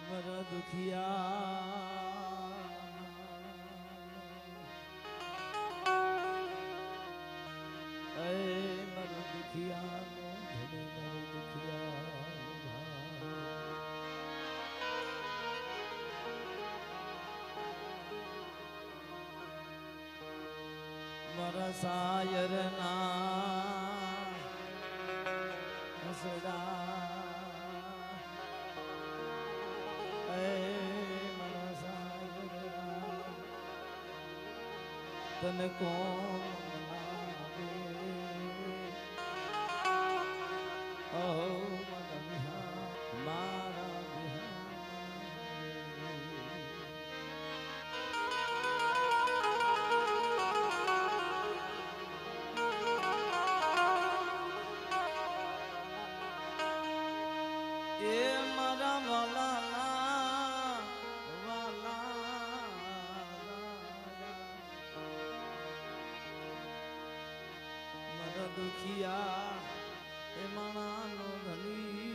મારા દુખિયા એ મારા દુખિયાનો ધણી મારો દુખિયા મારા સાયરના હસડા તને કોણ મનાવે ઓ મારા વિહાર મારા વિહાર એ મારા વાલાના દુખિયા એ માણાનો ધણી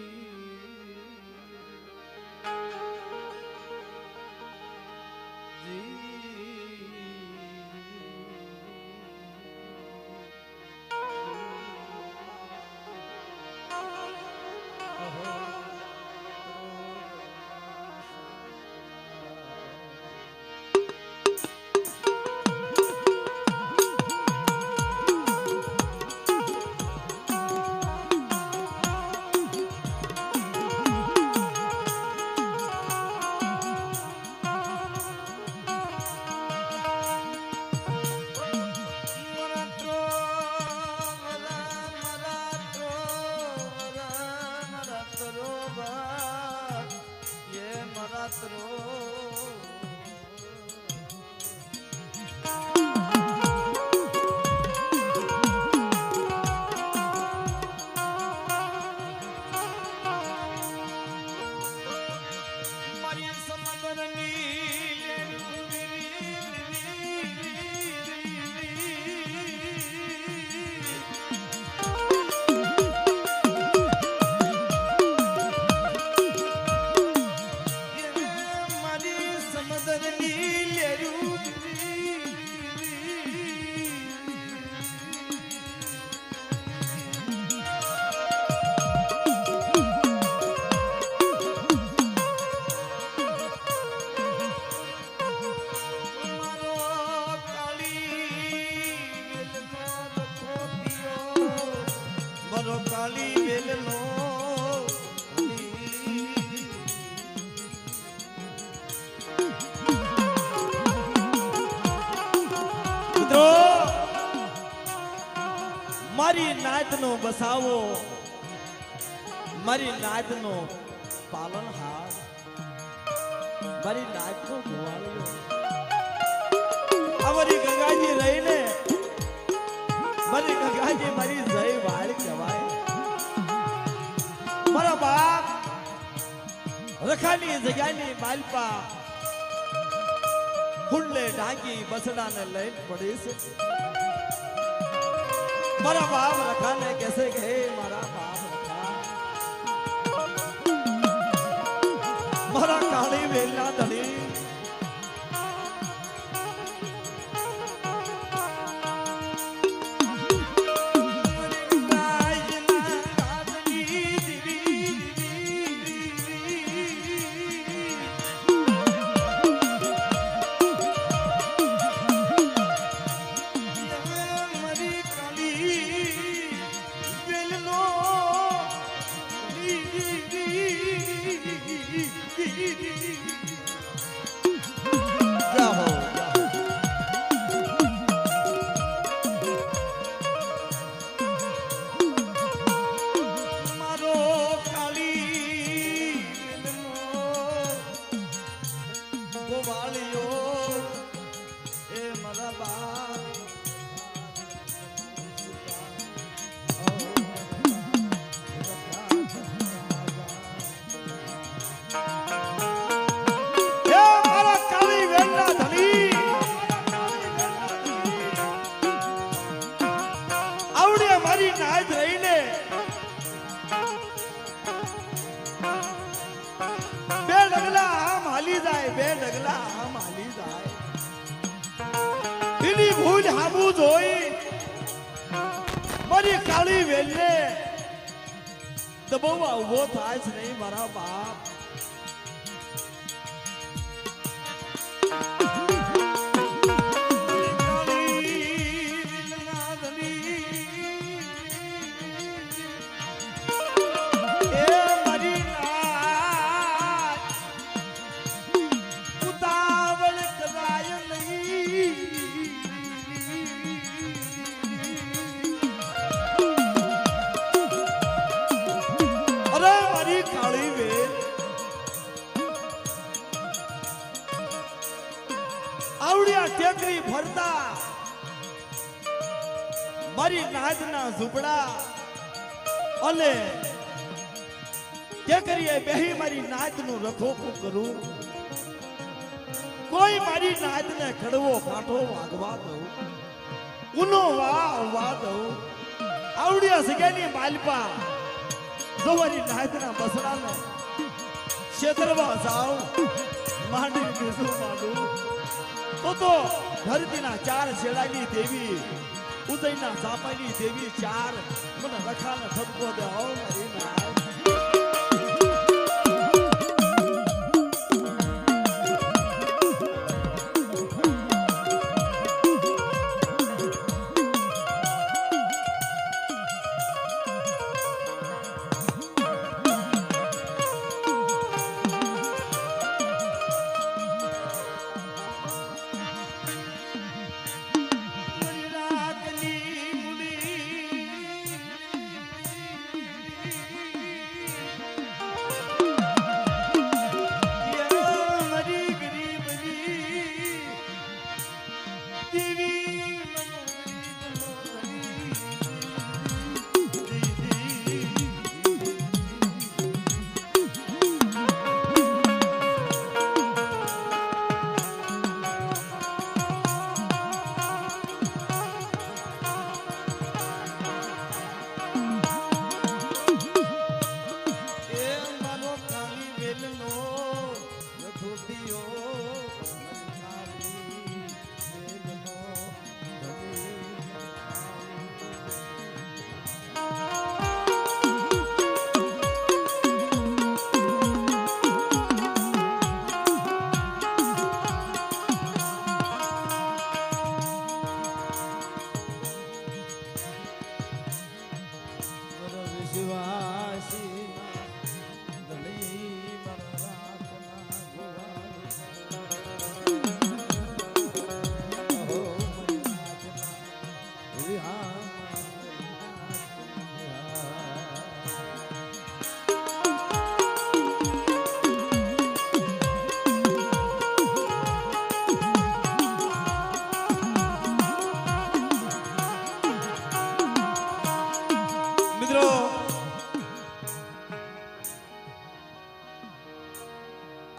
કાલી વેલનો મિત્રો મારી નાતનો બસાવો મારી નાતનો પાલનહાર મારી નાતનો ગોવાળિયો અમારી ગંગાજી રહીને મારી ગંગાજી મારી જય વાળ કહેવાય મારા બાપ રખાની જગ્યાની માલપા ખુલ્લે ડાંગી બસડાને લઈને પડી છે મારા બાપ રખાને કહેશે કે હે મારા બાપ રખા મારા કાળી વેલના ધણી હામું જોઈ મારી કાળી વેલને દબાવવા ઉભો થાય છે નહીં મારા બાપ. આવડિયા ટેકરી ફરતા મારી નાદના ઝૂંપડા અને ટેકરીએ બેહી મારી નાદનું રખોપું કરું. કોઈ મારી નાદને કડવો કાંઠો વાગવા દઉં, ઉનો વાવવા દઉં. આવડિયા સગાની માલપા જો મારી નાદના બસડાને ક્ષેત્રમાં જાઉં માંડી બીજું માંડું તો ધરતીના ચાર શેડાની દેવી ઉદયના ઝાપાની દેવી ચાર મને રખાને ઠપકો દે. ઓ મારી નાય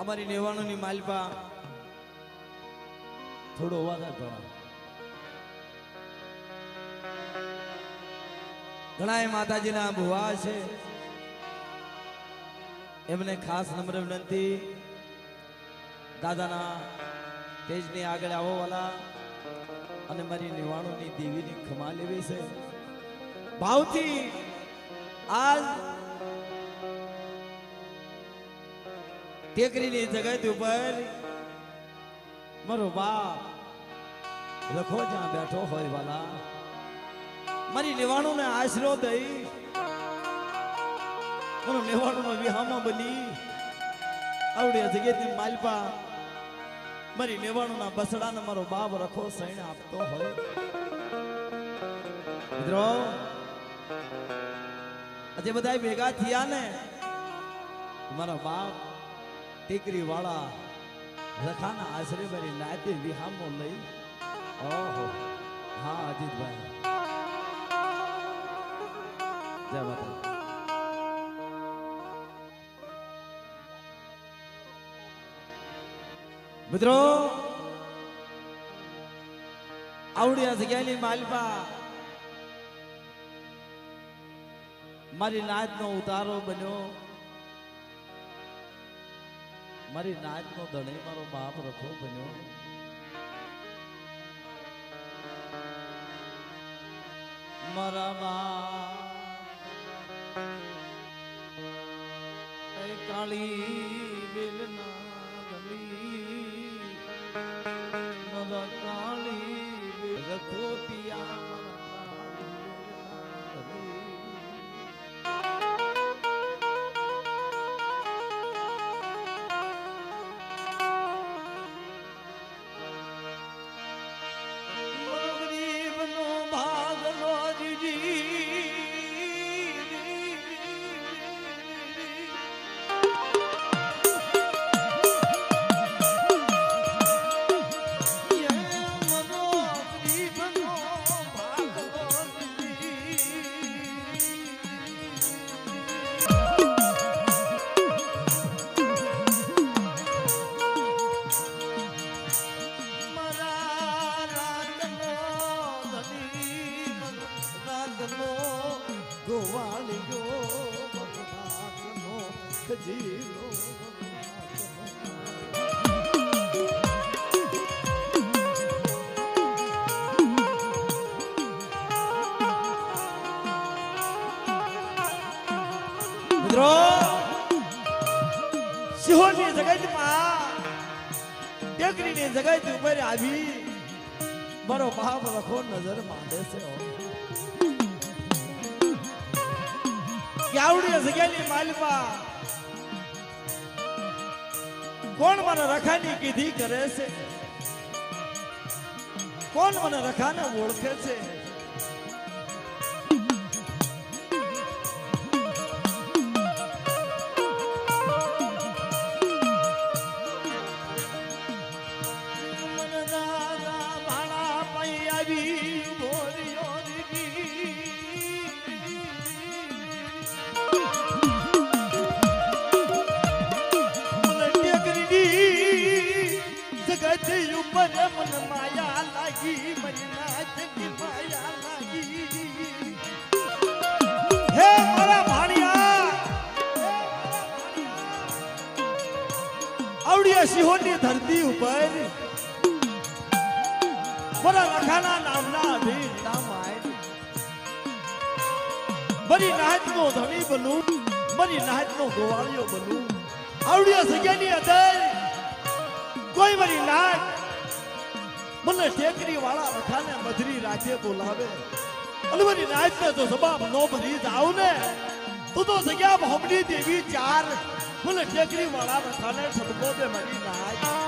અમારી નેવાણોની માલપા થોડો અવાજ ઘણા ઘણા માતાજીના ભુવા છે એમને ખાસ નમ્ર વિનંતી દાદાના તેજની આગળ આવો વાલા અને મારી નેવાણોની દેવીની ખમા લેવી છે ભાવથી આજ ટેકરીની જગત ઉપર મારો બાપ રખો જ્યાં બેઠો હોય વાલા મારી નેવાણું ને આશરો દઈ મારો નેવાણું નો વિહામો બની આવડી જગતની માલપા મારી નેવાણું ના બસડાને મારો બાપ રખો સૈણ આપતો હોય. મિત્રો આજે બધા ભેગા થયા ને મારા બાપ ટેકરી વાળા રખાના આશરે મારી નાતે વિહામો લઈ. ઓહો હા અજીતભાઈ જય માતા. મિત્રો આવડી આ જગ્યાની માલપા મારી નાચનો ઉતારો બન્યો. મારી નાચનો ધણી મારો બાપ રખો બન્યો. મારા કાળી બેલના ગલી મારા કાળી રખો પિયા મિત્રો સિંહોની જગતમાં ટેકરીની જગત ઉપર આવી મારો બાપ રખો નજર માંડે છે કે આવડી જગ્યાની માલમાં કોણ મને રખાની કીધી કરે છે કોણ મને રખાને ઓળખે છે मन माया लागी मरना जगी माया लागी हे मारा भाणिया आवड़िया सिंहोनी धरती ઉપર મારા લખાના નામના અઢી નામ આય મારી નાચનો ધણી બનું મારી નાચનો ગોવાળિયો બનું આવડિયા જગ્યાની અંદર કોઈ મારી નાચ મને ટેકરી વાળા રખાને મધરી રાખે બોલાવે અને મારી નાચને તો જવાબ નો ભરી જાવ ને તું તો જગ્યા મોહમ્મદી દેવી ચાર મને ટેકરી વાળા રખાને ઠપકો દે મારી નાચ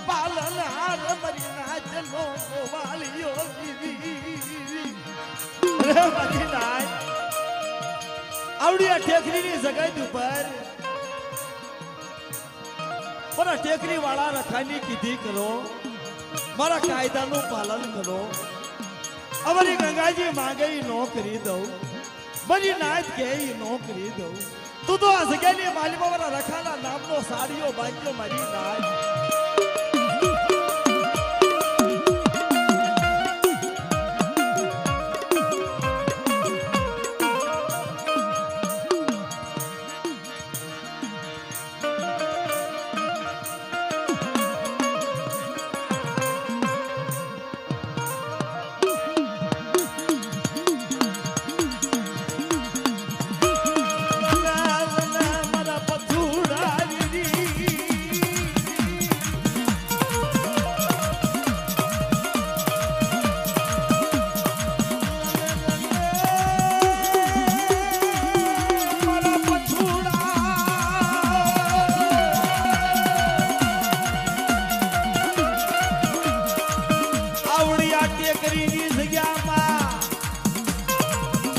પાલનહાર મરી નાચનો ગોવાળિયો આવડિયા ટેકરીની જગત ઉપર મારા ટેકરી વાળા રખાની કીધી કરો મારા કાયદાનું પાલન કરો અમારી ગંગાજી માંગે નો કરી દઉં મારી નાચ કે નો કરી દઉં તું તો આ જગ્યાની માલિકા વાળા રખાના નામનો સાડીઓ બાંધ્યો મારી નાચ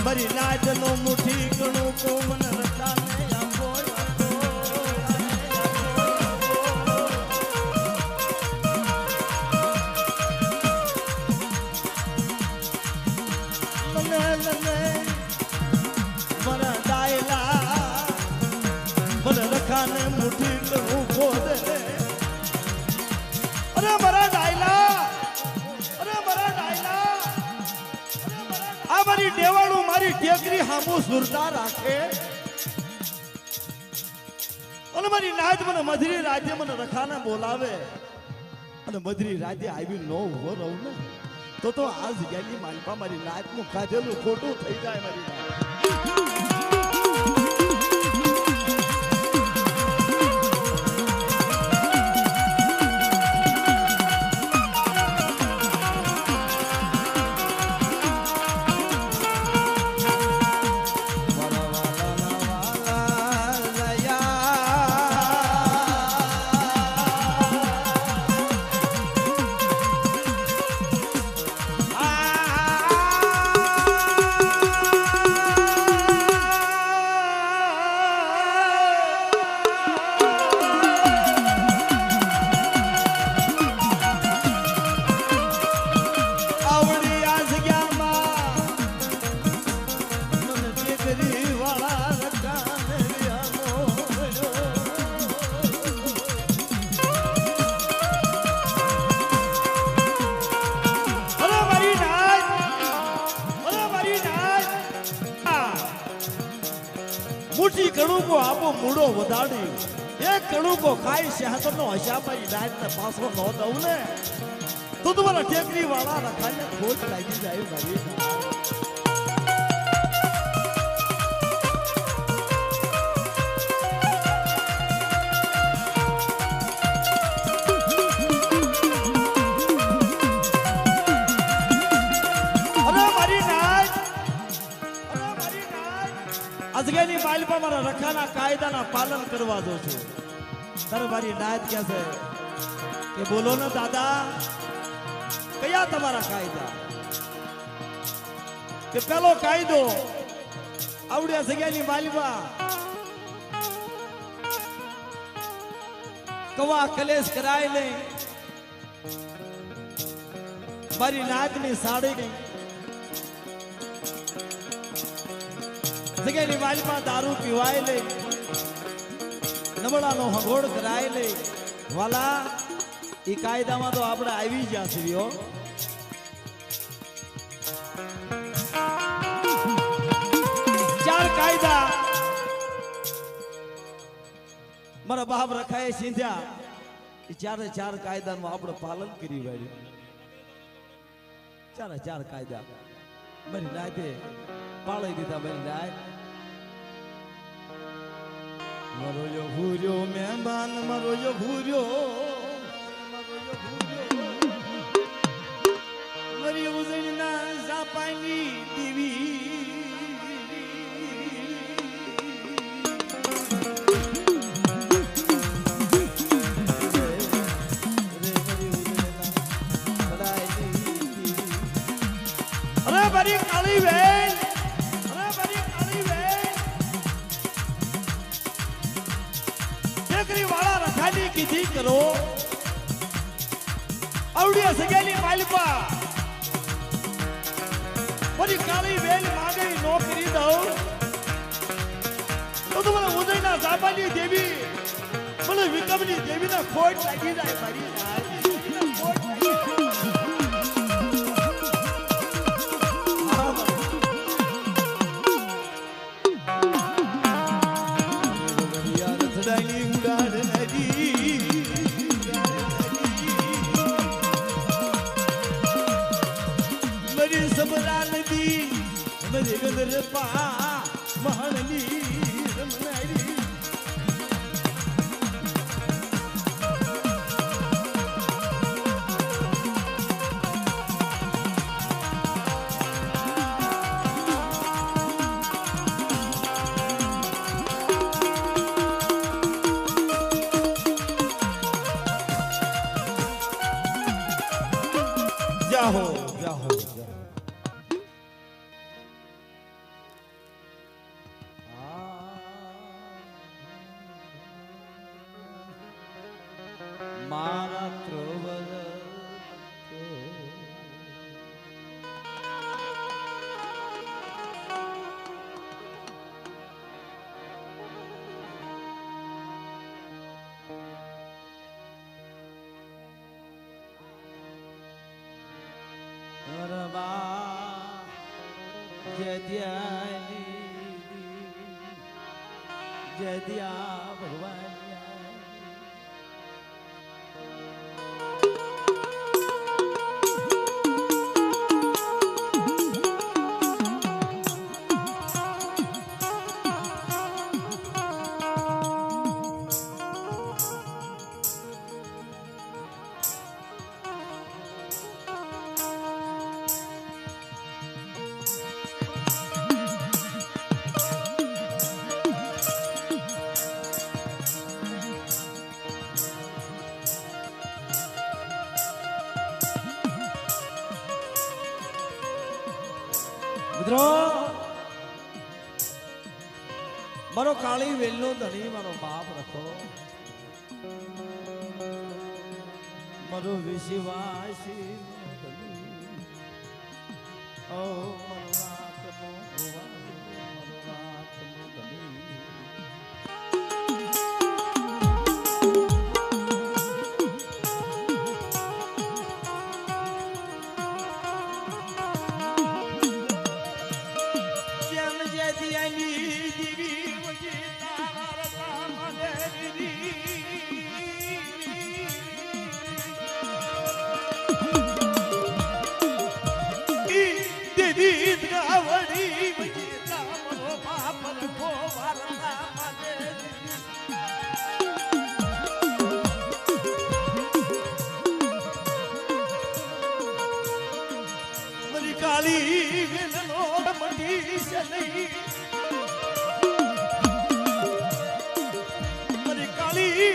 મારી લાજનો મુઠી ગણું તો મન રચાને આપો ટેકરી હામો સુરતા રાખે અને મારી નાત મને મધરી રાજ્ય મને રખાના બોલાવે અને મધરી રાજ્ય આવી નો ઉભો રહું ને તો આ જગ્યાની માલપા મારી નાતનું ખાધેલું ખોટું થઈ જાય મારી નાત. મુઠી કણુકો આપો મૂડો વધાડી એક કણુકો ખાઈ શહાતરનો હશામાઈ નાતને પાછો ન દઉં ને તો તમારા ટેકરી વાળા રખાને ખોટ લાગી જાય મારી. અજગેની માલપા મારા રખાના કાયદાના પાલન કરવા દો છું. તારે મારી નાત કહે છે કે બોલો ને દાદા કયા તમારા કાયદા? કે પેલો કાયદો આવડ્યા જગ્યાની માલપા કવા કલેશ કરાય નહીં, મારી નાતની સાડી નહીં, જગ્યાની વાલમાં દારૂ પીવાય લે, નબળાનો હગોળ કરાય લે. વાલા એ કાયદામાં તો આપણે આવી ગયા છીએ. ચાર કાયદા મારા બાપ રખાય સિંધ્યા, એ ચાર કાયદાનું આપણે પાલન કરી વાળ્યું. ચાર કાયદા મારી નાતે પાળી દીધા. મારી નાત મારો યો ભૂર્યો મહેમાન, મારો યો ભૂર્યો, મારી ઉજળના સાપાની દેવી મારી કાળી બેન, મારી કાળી બેન ટેકરી વાળા રખાની કીધી કરો આવડિયા સગેલી માલપા મારી કાળી બેન માંગે નોકરી દઉં તો મને ઉદયના સાબાની દેવી મને વિકમની દેવીના ખોટ લાગી જાય. મારી ખોટ લાગી જાહો જાહો મારા ત્રોવર જદ્યાની જય દિયા ભગવાન મિત્રો મારો કાળી વેલનો ધણી મારો બાપ રખો મારો વિશ્વાસી ઓ મારો રાતનો ભગવાન મારો રાતનો ધણી કાળી વેલનો મટી છે નહીં મારી કાળી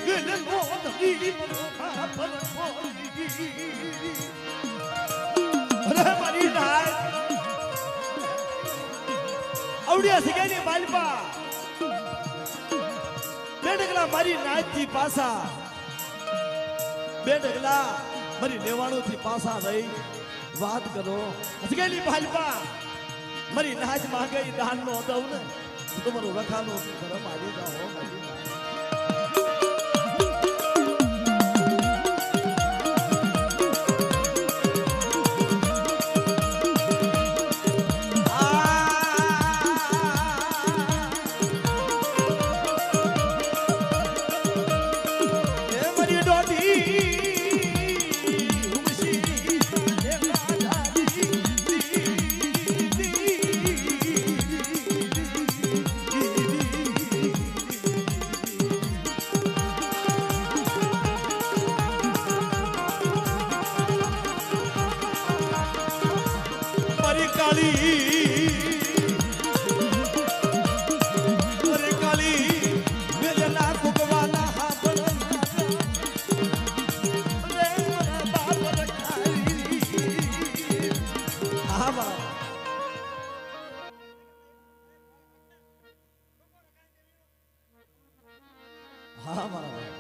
વેલનો ધણી મારો બાપ રખો અરે મારી નાય આવડિયા સિગાની માલપા બે ડગલા મારી નાયથી પાસા બે ડગલા મારી લેવાણું થી પાસા રહી વાત કરો અસગેલી ભાલપા મારી નાચ માંગે દાન નો દઉં ને તો મારું રખાનો ધર્મ આવી જાઓ મારી હા મારા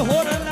હોરના